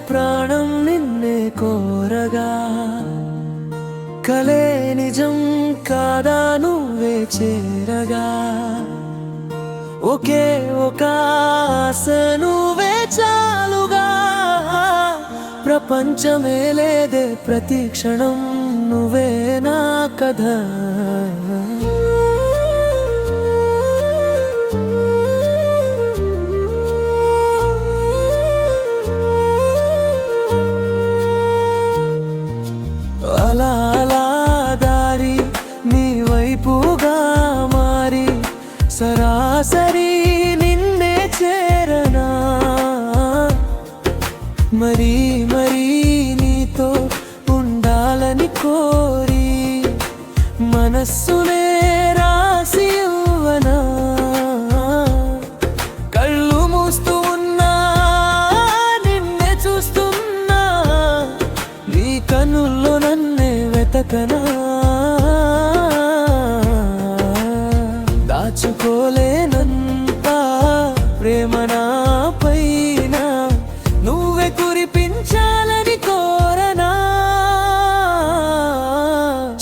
ప్రాణం నిన్నే కోరగా, కలే నిజం కాదా నువ్వే చేరగా, ఒకే ఒక ఆశ నువ్వే చాలుగా. ప్రపంచమే లేదే ప్రతి క్షణం నువ్వే నా కథ. అలా అలా దారి నీ వైపుగా మారి సరాసరి నిన్నే చేరనా, మరీ మరీ నీతో ఉండాలని కోరి మనస్సునే రాసి ఇవ్వనా. కళ్ళు మూస్తూ ఉన్నా నిన్నే చూస్తున్నా, నీ కనుల్లో నన్నే వెతకనా. దాచుకోలేనంత ప్రేమ నా పైన నువ్వే కురిపించాలని కోరనా.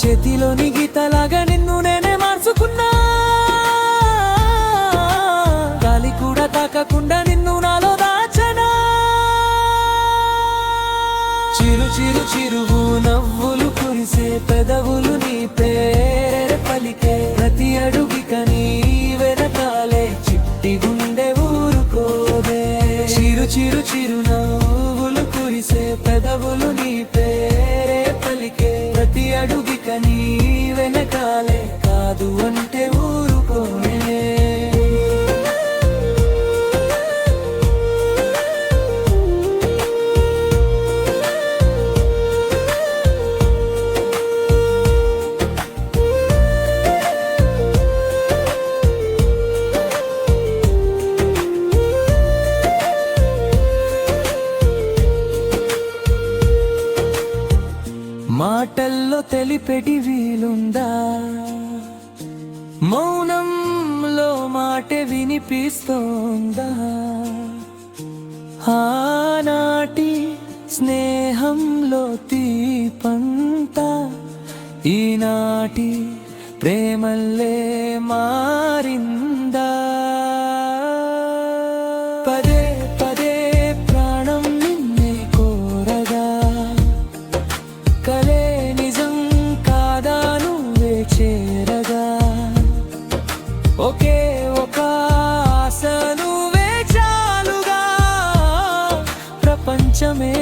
చేతిలోని గీతలాగా నిన్ను నేనే మార్చుకున్నా, గాలి కూడా తాకకుండా నిన్ను నాలో దాచనా. చిరు చిరు చిరువు నవ్వులు కురిసే పెదవులు నీ పేరే పలికే, ప్రతి అడుగిక నీ వెనకాలే చిట్టి గుండె ఊరుకోదే. చిరు చిరు చిరు నవ్వులు కురిసే పెదవులు నీ పేరే పలికే, ప్రతి అడుగిక నీ వెనకాలే కాదు అంటే ఊరుకోనే. మాటల్లో తెలిపెటి వీలుందా, మౌనంలో మాటే వినిపిస్తోందా. ఆనాటి స్నేహంలో తీపంతా ఈనాటి ప్రేమల్లే మారిందా. పదే పదే ప్రాణం నిన్నే కోరగా, కలే నిజం కాదా నువ్వే చేరగా, ఒకే ఒక ఆశ నువ్వే చాలుగా. ప్రపంచమే